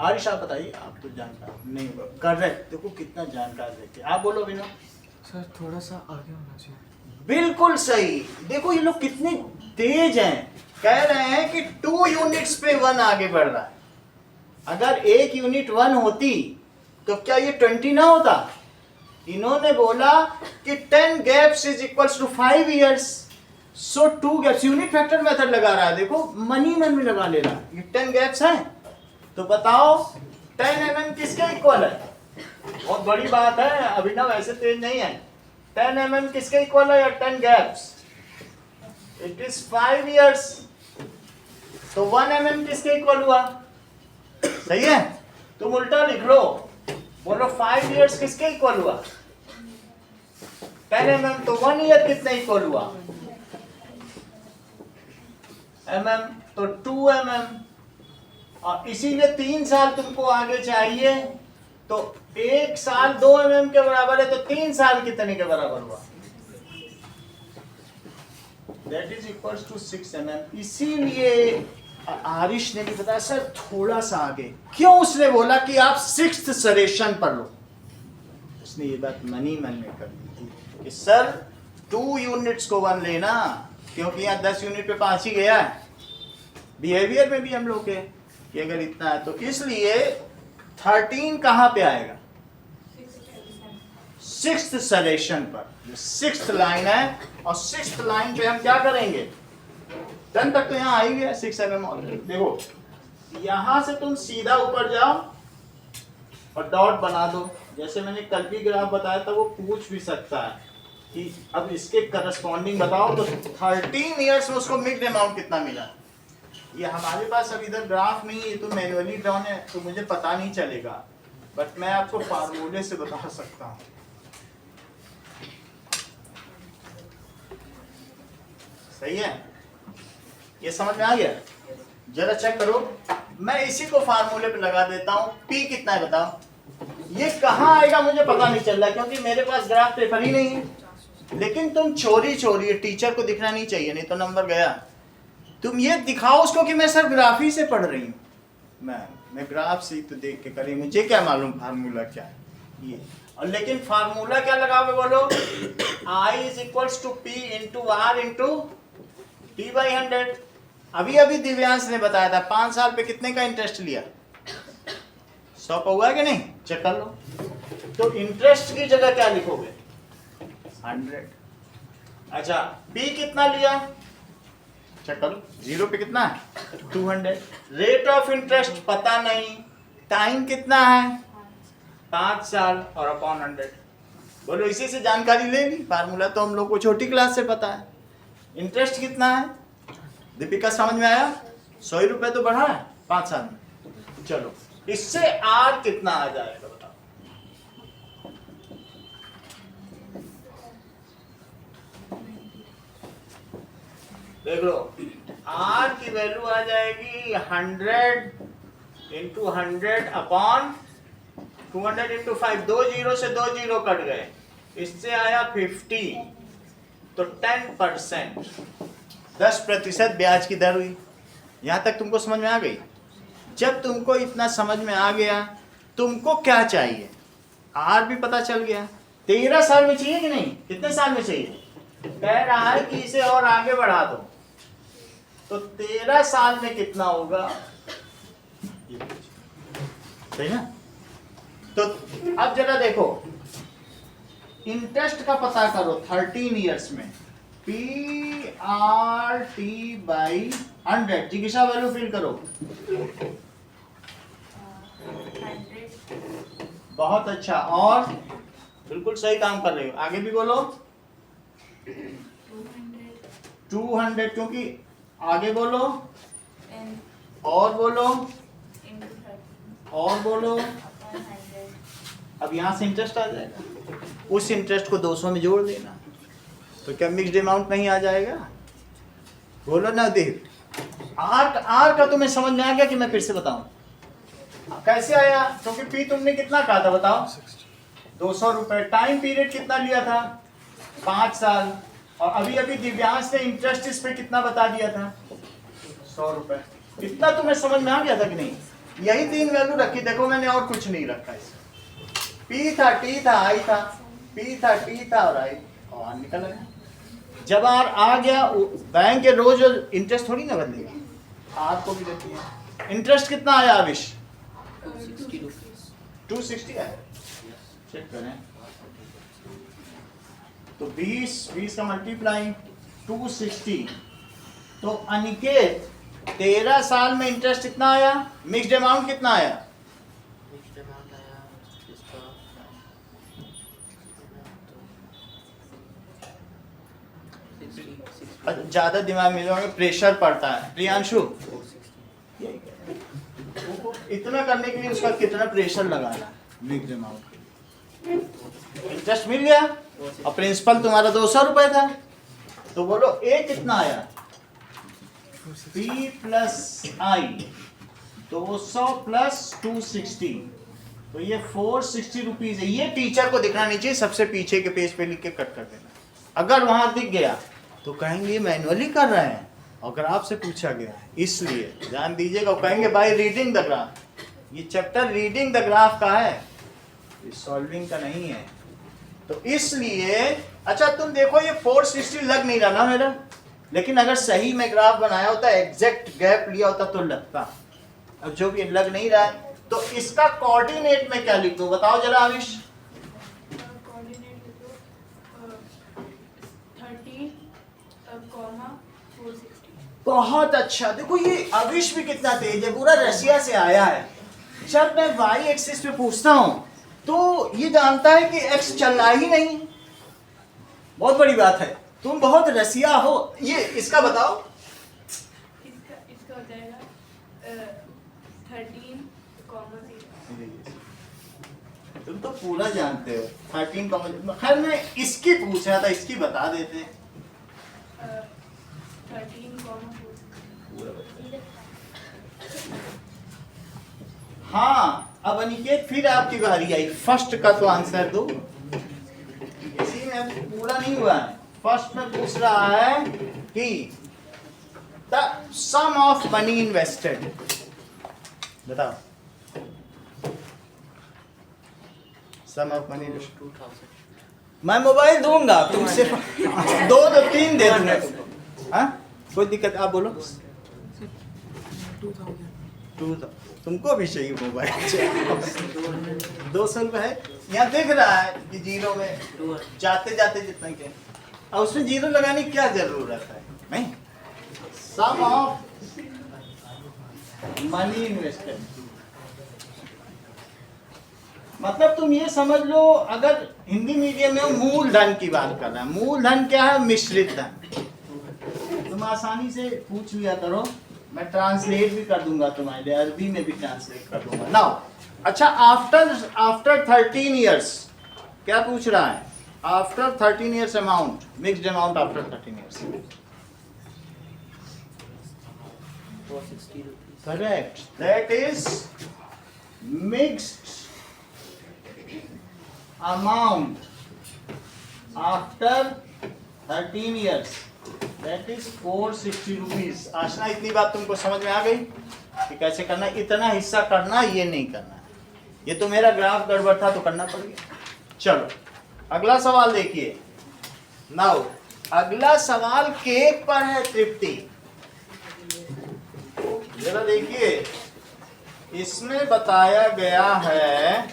Speaker 1: आरिश आप बताइए, आप तो जानकार नहीं होगा, करेक्ट, देखो कितना जानकार देखिए, आप बोलो बिना।
Speaker 3: सर थोड़ा सा आगे होना चाहिए।
Speaker 1: बिल्कुल सही, देखो ये लोग कितने तेज हैं, कह रहे हैं कि 2 यूनिट्स पे 1 आगे बढ़ रहा है। अगर 1 यूनिट 1 होती तो क्या ये 20 ना होता। इन्होंने बोला कि 10 gaps is equals to 5 years, so 2 gaps, unit factor method लगा रहा है, देखो मनी मन में लगा ले रहा है, ये 10 गैप्स हैं। तो बताओ 10 mm किसके इक्वल है, बहुत बड़ी बात है, अभिनव ऐसे तेज नहीं है। 10 mm किसके इक्वल है या 10 गैप्स, इट इज 5 इयर्स, तो 1 mm किसके इक्वल हुआ, सही है। तुम उल्टा लिख लो, बोलो 5 इयर्स किसके इक्वल हुआ, 10 mm, तो 1 ईयर कितने इक्वल हुआ, mm, तो 2 mm, और इसीलिए 3 साल तुमको आगे चाहिए, तो 1 साल 2 mm के बराबर है, तो 3 साल कितने के बराबर हुआ, that is equals to 6 mm। इसीलिए आरिश ने भी बताया सर थोड़ा सा आगे, क्यों उसने बोला कि आप 6th सरेशन पर लो, उसने ये बात मनी मन में कर दी थी कि सर 2 यूनिट्स को 1 लेना, क्योंकि यहाँ 10 यूनिट पे 5 ही गया है, बिहेवियर में भी हम लोग के कि अगर इतना है तो इसलिए 13 कहाँ पे आएगा, सिक्स्थ सलेशन पर, जो सिक्स्थ लाइन है, और सिक्स्थ लाइन पे हम क्या करेंगे, 10 तक तो यहाँ आ ही गया 6 mm ऑलरेडी। देखो यहां से तुम सीधा ऊपर जाओ और डॉट बना दो, जैसे मैंने कल भी ग्राफ बताया था, वो पूछ भी सकता है कि अब इसके करस्पॉन्डिंग बताओ, तो 13 ईयर्स में उसको मिक्स्ड अमाउंट कितना मिला। ये हमारे पास अब इधर ग्राफ नहीं है, ये तो मैन्युअली ड्रॉन है, तो मुझे पता नहीं चलेगा, बट मैं आपको फार्मूले से बता सकता हूँ। सही है, ये समझ में आ गया? जरा चेक करो, मैं इसी को फार्मूले पे लगा देता हूँ। P कितना है बताओ, ये कहाँ आएगा मुझे पता नहीं चल रहा, क्योंकि मेरे पास ग्राफ पेपर ही नहीं है। लेकिन तुम चोरी टीचर को दिखना नहीं चाहिए, नहीं तो नंबर गया। तुम ये दिखाओ उसको कि मैं सर ग्राफ ही से पढ़ रही हूँ, मैं ग्राफ से तो देख के करी, मुझे क्या मालूम फार्मूला क्या है ये। और लेकिन फार्मूला क्या लगाओगे बोलो, I is equals to P into R into T/100। अभी अभी दिव्यांश ने बताया था 5 साल पे कितने का इंटरेस्ट लिया, 100 का हुआ है कि नहीं, चेक कर लो। तो इंटरेस्ट की जगह क्या लिखोगे, 100। अच्छा P कितना लिया, चेक करो, 0 पे कितना है, 200। रेट ऑफ इंटरेस्ट पता नहीं, टाइम कितना है, 5 साल, और अपॉन 100। बोलो इसी से जानकारी ले ली, फार्मूला तो हम लोग को छोटी क्लास से पता है। इंटरेस्ट कितना है दीपिका, समझ में आया? 100 रुपए तो बढ़ा है 5 साल में। चलो इससे R कितना आ जाएगा बताओ, देख लो। R की वैल्यू आ जाएगी 100 इंटू 100 अपॉन 200 इंटू 5। 2 जीरो से 2 जीरो कट गए, इससे आया 50, तो 10%, 10% ब्याज की दर हुई। यहां तक तुमको समझ में आ गई? जब तुमको इतना समझ में आ गया, तुमको क्या चाहिए, आर भी पता चल गया। 13 साल में चाहिए कि नहीं, कितने साल में चाहिए, कह रहा है कि इसे और आगे बढ़ा दो, तो 13 साल में कितना होगा, सही ना? तो अब जरा देखो, इंटरेस्ट का पता करो 13 इयर्स में, PRT/100। जिज्ञासा वैल्यू फिल करो,
Speaker 2: 100।
Speaker 1: बहुत अच्छा, और बिल्कुल सही काम कर रहे हो। आगे भी बोलो, 200, क्योंकि आगे बोलो, और बोलो, और बोलो। अब यहाँ से इंटरेस्ट आ जाएगा, उस इंटरेस्ट को 200 में जोड़ देना, तो क्या मिक्स्ड अमाउंट नहीं आ जाएगा? बोलो ना देख। आर का तुम्हें समझ में आ गया कि मैं फिर से बताऊं कैसे आया? क्योंकि पी तुमने कितना कहा था बताओ, 200 रुपए। टाइम पीरियड कितना लिया था, 5 साल। और अभी अभी दिव्यांश ने इंटरेस्ट इस पे कितना बता दिया था, 100 रुपए। इतना तुम्हें समझ में आ गया था कि नहीं? यही 3 वैल्यू रखी, देखो मैंने और कुछ नहीं रखा इसमें। पी था, टी था, आई था, पी था, टी था और आई, और निकल गया। जब आर आ गया, बैंक के रोज इंटरेस्ट थोड़ी ना बदलेगी, आर को भी देती है। इंटरेस्ट कितना आया आविश, 260 है, चेक करें तो 20 का मल्टीप्लाई 260। तो अनिकेत 13 साल में इंटरेस्ट कितना आया, मिक्स्ड अमाउंट कितना आया?
Speaker 4: मिक्स्ड अमाउंट आया इसका 60।
Speaker 1: ज्यादा दिमाग में लोगे, प्रेशर पड़ता है। प्रियांशु इतना करने के लिए उसका कितना प्रेशर लगाना, मिक्स्ड अमाउंट। इंटरेस्ट मिल गया और प्रिंसिपल तुम्हारा 200 रुपए था, तो बोलो ए कितना आया, P प्लस आई, 200 प्लस 260, तो ये 460 रुपीज है। ये टीचर को दिखना नहीं चाहिए, सबसे पीछे के पेज पे लिख के कट कर देना। अगर वहां दिख गया तो कहेंगे मैनुअली कर रहे हैं और ग्राफ से पूछा गया है, इसलिए ध्यान दीजिएगा। कहेंगे भाई रीडिंग द ग्राफ, ये चैप्टर रीडिंग द ग्राफ का है, ये सॉल्विंग का नहीं है। तो इसलिए अच्छा तुम देखो, ये 460 लग नहीं रहा ना मेरा, लेकिन अगर सही में ग्राफ बनाया होता, एग्जैक्ट गैप लिया होता तो लगता। अब जो भी लग नहीं रहा है, तो इसका कोऑर्डिनेट में क्या लिख दूं बताओ जरा आविश।
Speaker 2: कोऑर्डिनेट
Speaker 1: बहुत अच्छा। देखो ये अविश भी कितना तेज है, पूरा रशिया से आया है। जब मैं वाई एक्सिस पे पूछता हूं तो ये जानता है कि एक्स चलना ही नहीं। बहुत बड़ी बात है, तुम बहुत रसिया हो। ये इसका बताओ।
Speaker 2: इसका हो जाएगा 13,0।
Speaker 1: तुम तो पूरा जानते हो। 13, खैर मैं इसकी पूछ रहा था, इसकी बता देते।
Speaker 2: 13,4।
Speaker 1: हाँ, अब अनिकेत फिर आपकी बारी आई। फर्स्ट का तो आंसर दो। इसी में अभी पूरा नहीं हुआ है। फर्स्ट में पूछ रहा है कि the sum of money invested, बताओ। Sum of money.
Speaker 4: 2,000।
Speaker 1: मैं मोबाइल दूंगा तुमसे। दो 3 दे दूंगा तुमको। हाँ, कोई दिक्कत? आप बोलो।
Speaker 3: 2000।
Speaker 1: तुमको भी चाहिए मोबाइल? 200 रुपये है, यहाँ दिख रहा है कि जीरो में
Speaker 4: 200।
Speaker 1: जाते जाते जितना के, और उसमें जीरो लगाने की क्या जरूरत है? नहीं। सम ऑफ मनी इन्वेस्टेड, मतलब तुम ये समझ लो, अगर हिंदी मीडियम में मूलधन की बात कर रहे हैं। मूलधन क्या है? मिश्रित धन। तुम आसानी से पूछ लिया करो, मैं ट्रांसलेट भी कर दूंगा तुम्हारे लिए, अरबी में भी ट्रांसलेट कर दूंगा। नाउ अच्छा, आफ्टर 13 इयर्स क्या पूछ रहा है? After 13 years amount, mixed amount after 13 years.
Speaker 4: 460 rupees।
Speaker 1: Correct, that is mixed amount after 13 years, that is 460 rupees. आशा इतनी बात तुमको समझ में आ गई कि कैसे करना? इतना हिस्सा करना, ये नहीं करना। ये तो मेरा ग्राफ गड़बड़ था तो करना पड़ गया। चलो अगला सवाल देखिए। नाउ अगला सवाल केक पर है तृप्ति। जरा देखिए, इसमें बताया गया है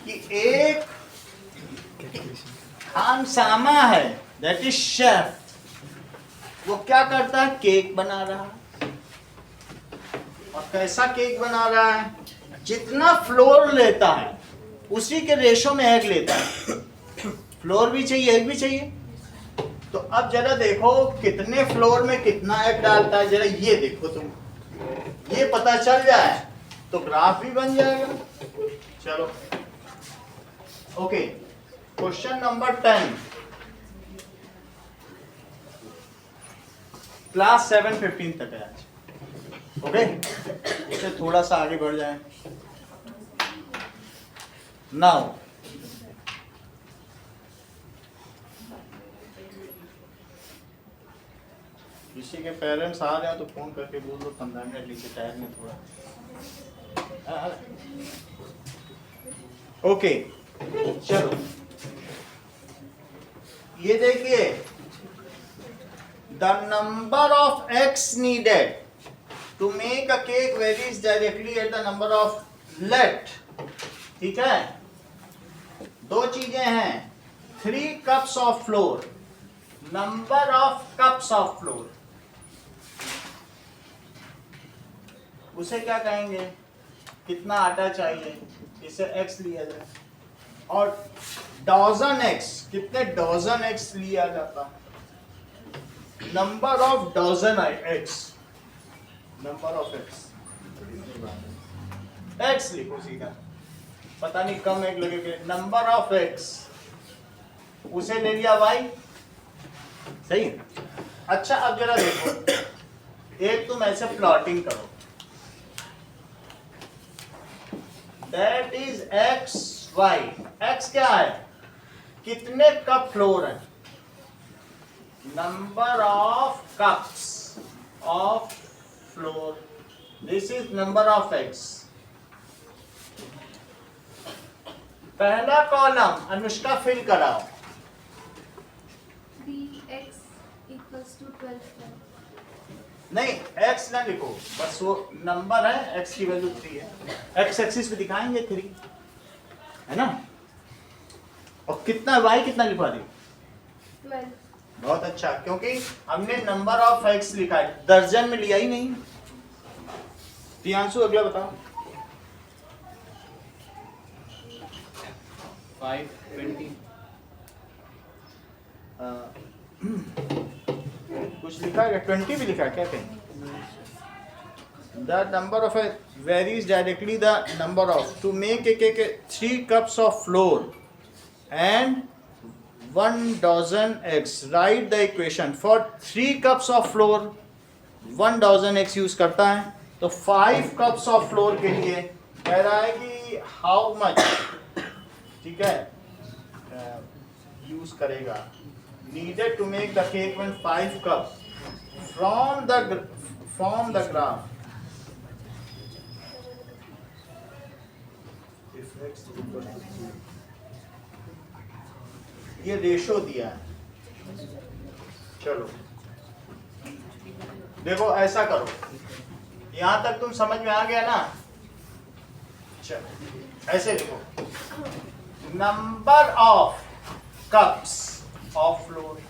Speaker 1: कि एक खानसामा है, दैट इज शेफ। वो क्या करता है? केक बना रहा है। और कैसा केक बना रहा है? जितना फ्लोर लेता है उसी के रेशो में एग लेता है। फ्लोर भी चाहिए, एग भी चाहिए। तो अब जरा देखो कितने फ्लोर में कितना एग डालता है। जरा ये देखो तुम, ये पता चल जाए तो ग्राफ भी बन जाएगा। चलो ओके, क्वेश्चन नंबर 10, क्लास 7:15 तक है आज। ओके, इसे थोड़ा सा आगे बढ़ जाए। नाउ किसी के पेरेंट्स आ रहे हैं तो फोन करके बोल दो 15 मिनट नीचे टायर में थोड़ा। ओके चलो, ये देखिए, the number of eggs needed to make a cake varies directly at the number of let. ठीक है, दो चीजें हैं, 3 cups of flour, number of cups of flour, उसे क्या कहेंगे? कितना आटा चाहिए, इसे एक्स लिया जाए। और डॉजन एक्स, कितने डॉजन एक्स लिया जाता है? Number of dodgem x, number of x, x लिखो सीधा, पता नहीं कम एक लगेगा। नंबर ऑफ एक्स, उसे ले लिया वाई। सही है। अच्छा अब जरा देखो, एक तुम ऐसे प्लॉटिंग करो, that is x y. X क्या है? कितने कप फ्लोर है? Number of cups of flour, this is number of x. पहला कॉलम अनुष्का फिल कराओ।
Speaker 2: 3x equals to 12.
Speaker 1: नहीं, x ना लिखो, बस वो नंबर है, x की वैल्यू 3 है। x एक्सिस पे दिखाएंगे 3 है ना। और कितना y कितना लिखवा दी?
Speaker 2: 12.
Speaker 1: बहुत अच्छा, क्योंकि हमने नंबर ऑफ एक्स लिखा है, दर्जन में लिया ही नहीं। प्रियांशु अगला बताओ।
Speaker 3: 520
Speaker 1: कुछ लिखा है, 20 भी लिखा है क्या कहीं? The number of a varies directly the number of to make a 3 cups of flour and 1 dozen eggs. Write the equation for 3 cups of flour 1 dozen eggs use करता है, तो 5 cups of flour के लिए कह रहा है कि how much, ठीक है, यूज करेगा needed to make the cake when 5 cups from the graph. ये रेशो दिया है। चलो देखो ऐसा करो, यहां तक तुम समझ में आ गया ना? चलो ऐसे लिखो, number of cups of flour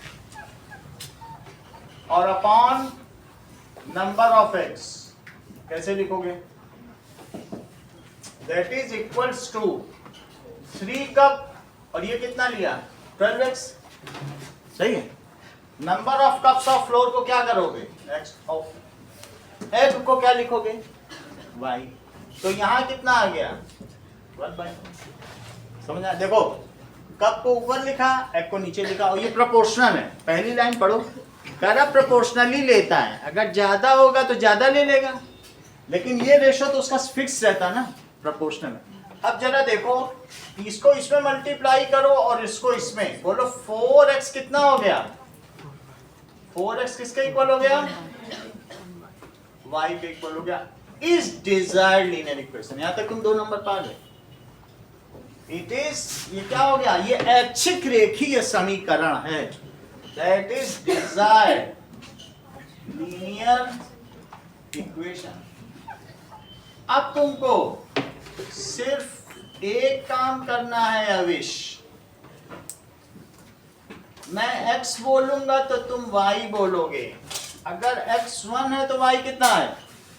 Speaker 1: और अपॉन नंबर ऑफ एग्स। कैसे लिखोगे? That is equals to 3 cup और ये कितना लिया 12x, सही है। Number of cups of flour को क्या करोगे? x ऑफ एग को क्या लिखोगे? y। तो यहां कितना आ गया 1/, समझ आया? देखो कप को ऊपर लिखा, एग को नीचे लिखा, और ये प्रोपोर्शनल है। पहली लाइन पढ़ो, कह रहा प्रोपोर्शनली लेता है, अगर ज्यादा होगा तो ज्यादा ले लेगा, लेकिन ये रेशो तो उसका फिक्स रहता है ना, प्रोपोर्शनल। अब जरा देखो, इसको इसमें मल्टीप्लाई करो और इसको इसमें, बोलो 4x कितना हो गया? 4x किसके इक्वल हो गया? y के इक्वल हो गया। Is desired linear equation. यहां तक तुम 2 नंबर पा गए। इट इज, ये क्या हो गया? ये ऐच्छिक रेखीय समीकरण है। That is desired linear equation. अब तुमको सिर्फ एक काम करना है अविश, मैं x बोलूंगा तो तुम y बोलोगे। अगर x 1 है तो y कितना है?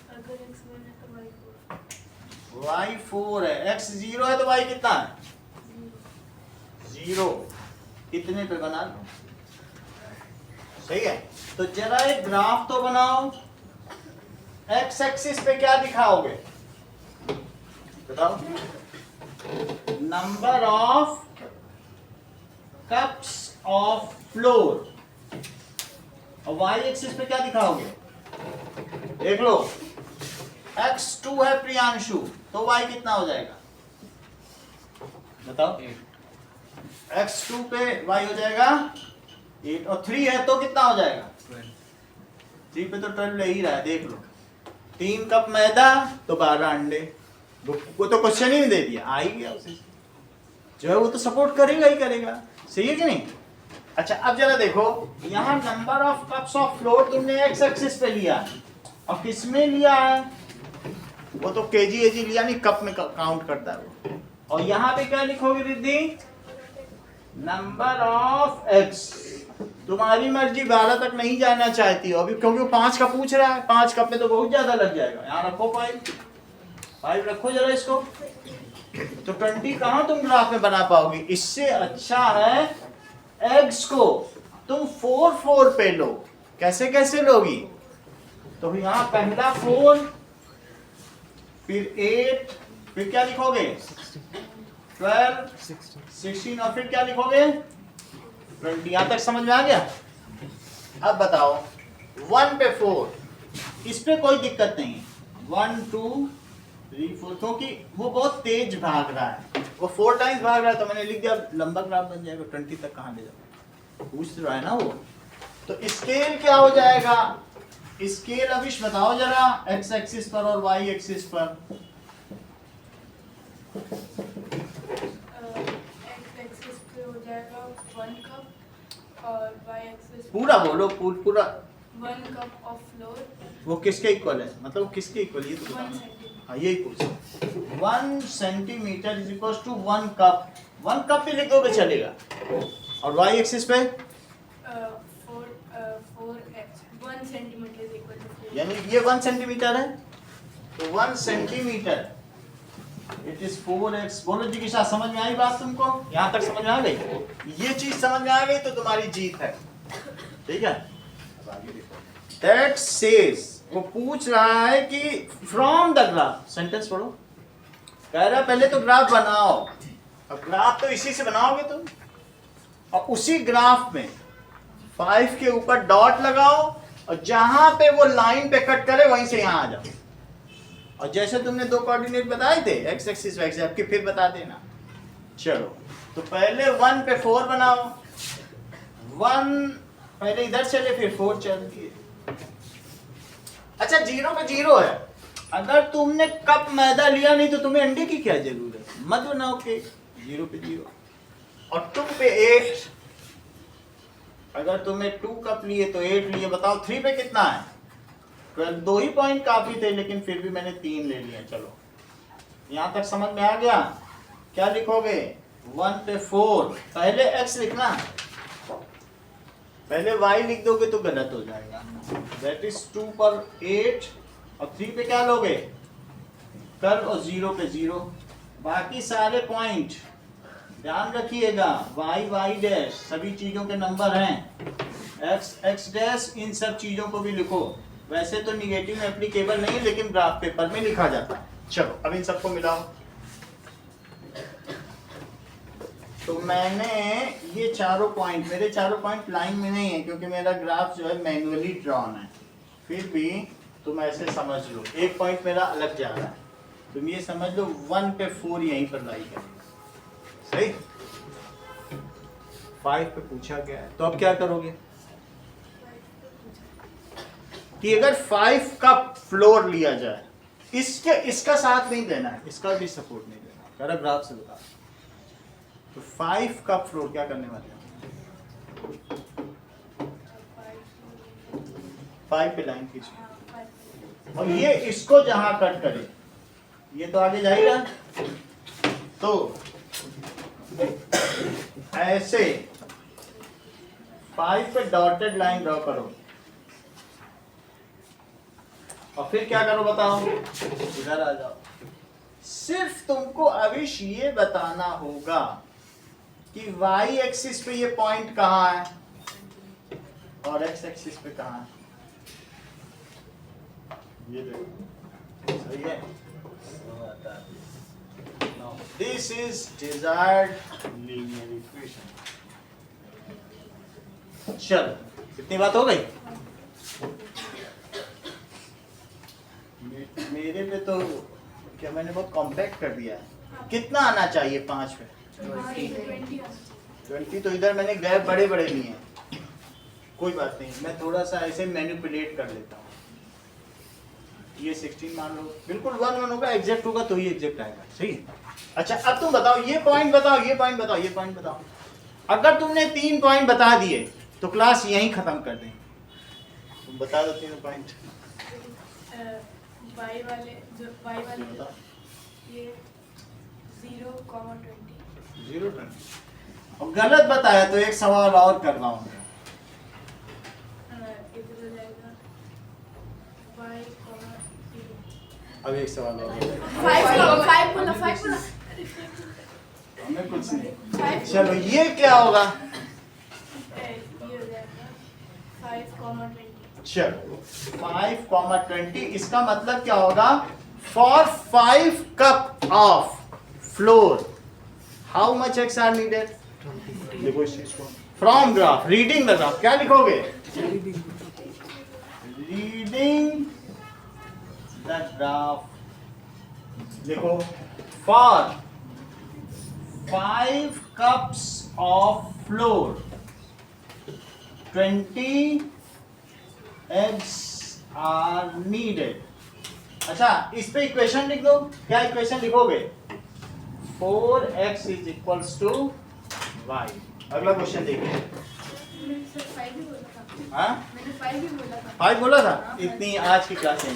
Speaker 2: अगर x1 है तो y4।
Speaker 1: y 4 है। x 0 है तो y कितना है? 0। कितने पे बना लो? सही है। तो जरा एक ग्राफ तो बनाओ। x एक्सिस पे क्या दिखाओगे? बताओ। Number of cups of flour. और y एक्सिस पे क्या दिखाओगे? देख लो, x2 है प्रियांशु, तो y कितना हो जाएगा? बताओ। x2 पे y हो जाएगा 8, और 3 है तो कितना हो जाएगा? 3 पे तो 12 ले ही रहा है, देख लो। 3 कप मैदा तो 12 अंडे। वो तो क्वेश्चन ही नहीं दे दिया, आ ही गया उसे, जो है वो तो सपोर्ट करेगा ही करेगा। सही है कि नहीं? अच्छा अब जरा देखो, यहाँ number of cups of floor तुमने एक्स एक्सिस पे लिया, और किस में लिया है? वो तो केजी एजी लिया नहीं, कप में काउंट करता है वो। और यहाँ पे क्या लिखोगे रिद्धि? Number of x. तुम्हारी मर्जी, 12 तक नहीं जाना चाहती हो अभी, क्योंकि वो 5 का पूछ रहा है। 5 कप में तो बहुत ज्यादा लग जाएगा। यहाँ रखो 5 रखो जरा इसको। तो 20 कहाँ तुम ग्राफ में बना पाओगे? इससे अच्छा है एग्स को तुम 4 पे लो। कैसे कैसे लोगी? तो यहाँ पहला 4, फिर 8, फिर क्या लिखोगे? 12, 16, और फिर क्या लिखोगे? 20। यहाँ तक समझ में आ गया? अब बताओ 1 पे 4, इस पे कोई दिक्कत नहीं। 1 2 3 4, क्योंकि वो बहुत तेज भाग रहा है, वो 4 टाइम्स भाग रहा है, तो मैंने लिख दिया लंबा ग्राफ बन जाएगा। 20 तक कहाँ ले जाओ? पूछ रहा है ना वो। तो स्केल क्या हो जाएगा? स्केल अविश बताओ जरा, एक्स एक्सिस पर और वाई एक्सिस पर।
Speaker 2: x एक्सिस पे हो जाएगा 1 कप और y एक्सिस
Speaker 1: पूरा बोलो, पूरा।
Speaker 2: 1 कप ऑफ फ्लोर।
Speaker 1: वो किसके इक्वल है? मतलब किसके इक्वल? ये तो
Speaker 2: 1
Speaker 1: बताओ।
Speaker 2: सेंटीमीटर।
Speaker 1: हाँ यही पूछ। 1 centimetre is equal to 1 cup. 1 cup भी लिखोगे चलेगा। और वाई एक्सिस पे
Speaker 2: 4 1 centimeter is equal to 4.
Speaker 1: यानी ये 1 सेंटीमीटर है, तो 1 सेंटीमीटर इट इज 4x। बोलो जी किशा, समझ में आई बात तुमको? यहाँ तक समझ में आ गई? ये चीज समझ में आ गई तो तुम्हारी जीत है, ठीक है। अब आगे देखो, दैट सेज, वो पूछ रहा है कि फ्रॉम द ग्राफ, सेंटेंस पढ़ो, कह रहा है पहले तो ग्राफ बनाओ। अब ग्राफ तो इसी से बनाओगे तुम, और उसी ग्राफ में 5 के ऊपर डॉट लगाओ, और जहां पे वो लाइन पे कट करे वहीं से यहां आ जाओ। और जैसे तुमने 2 कोऑर्डिनेट बताए थे, x एक्सिस y एक्सिस, आपके फिर बता देना। चलो, तो पहले 1 पे 4 बनाओ, 1 पहले इधर चले फिर 4 चल दिए। अच्छा, 0 पे 0 है, अगर तुमने कप मैदा लिया नहीं तो तुम्हें अंडे की क्या जरूरत है? मत बनाओ के 0 पे 0। और 2 पे 8, अगर तुम्हें 2 कप लिए तो 8 लिए। बताओ 3 पे कितना है? 2 ही पॉइंट काफी थे, लेकिन फिर भी मैंने 3 ले लिया। चलो, यहां तक समझ में आ गया? क्या लिखोगे? 1 पे 4, पहले x लिखना, पहले y लिख दोगे तो गलत हो जाएगा। दैट इज 2 पर 8, और 3 पे क्या लोगे? कर्व, और 0 पे 0। बाकी सारे पॉइंट ध्यान रखिएगा, y डैश सभी चीजों के नंबर हैं, x डैश इन सब चीजों को भी लिखो। वैसे तो निगेटिव में एप्लीकेबल नहीं है, लेकिन ग्राफ पेपर में लिखा जाता है। चलो, अब इन सबको मिलाओ। तो मैंने ये चारों पॉइंट, मेरे चारों पॉइंट लाइन में नहीं है क्योंकि मेरा ग्राफ जो है मैन्युअली ड्रॉन है, फिर भी तुम ऐसे समझ लो, एक पॉइंट मेरा अलग जा रहा है। तुम ये समझ लो 1 पे 4 यहीं पर लाई करेगा, सही। 5 पे पूछा गया है, तो अब क्या करोगे कि अगर 5 का फ्लोर लिया जाए, इसका साथ नहीं देना है, इसका भी सपोर्ट नहीं देना, करा ग्राफ से बता। तो 5 का फ्लोर क्या करने वाले हैं? 5 पे लाइन खींचिए, और ये इसको जहां कट करे, ये तो आगे जाएगा, तो ऐसे 5 पे डॉटेड लाइन ड्रॉ करो, और फिर क्या करो बताओ? इधर आ जाओ। सिर्फ तुमको अविश ये बताना होगा कि y एक्सिस पे ये पॉइंट कहाँ है और x एक्सिस पे कहाँ है। ये देखो, सही है। Now, this is desired linear equation. चलो, इतनी बात हो गई। मेरे पे तो क्या मैंने बहुत कॉम्पैक्ट कर दिया है। कितना आना चाहिए 5 पे? 20। तो इधर मैंने गैप बड़े बड़े लिए हैं, कोई बात नहीं, मैं थोड़ा सा ऐसे मैनिपुलेट कर लेता हूँ। ये 16 मान लो, बिल्कुल 1 1 होगा, एग्जैक्ट होगा तो ही एग्जैक्ट आएगा, सही। अच्छा, अब तुम बताओ, ये पॉइंट बताओ, ये पॉइंट बताओ, ये पॉइंट बताओ। अगर तुमने 3 पॉइंट बता दिए तो क्लास यहीं खत्म कर देंगे। तुम बता दो 3 पॉइंट।
Speaker 2: y वाले
Speaker 1: बताओ।
Speaker 2: ये 0,20
Speaker 1: 0 और गलत बताया तो एक सवाल और कर रहा हूँ।
Speaker 2: इधर हो जाएगा y, 0।
Speaker 1: अब एक सवाल और,
Speaker 2: 5 बोला
Speaker 1: हमें कुछ नहीं। चलो, ये क्या होगा?
Speaker 2: ये हो जाएगा 5,20।
Speaker 1: चलो, 5,20, इसका मतलब क्या होगा? For 5 cup of flour how much x are needed? देखो इस चीज को, from graph, reading the graph, क्या लिखोगे? रीडिंग द ग्राफ लिखो। For 5 cups of flour 20 eggs are needed। अच्छा, इस पे इक्वेशन लिख दो। क्या इक्वेशन लिखोगे? 4x is equals to y। अगला क्वेश्चन देखिए।
Speaker 2: मैंने सर 5 भी बोला था।
Speaker 1: हाँ,
Speaker 2: मैंने 5 भी बोला था।
Speaker 1: 5 बोला था। इतनी आज की क्लास है।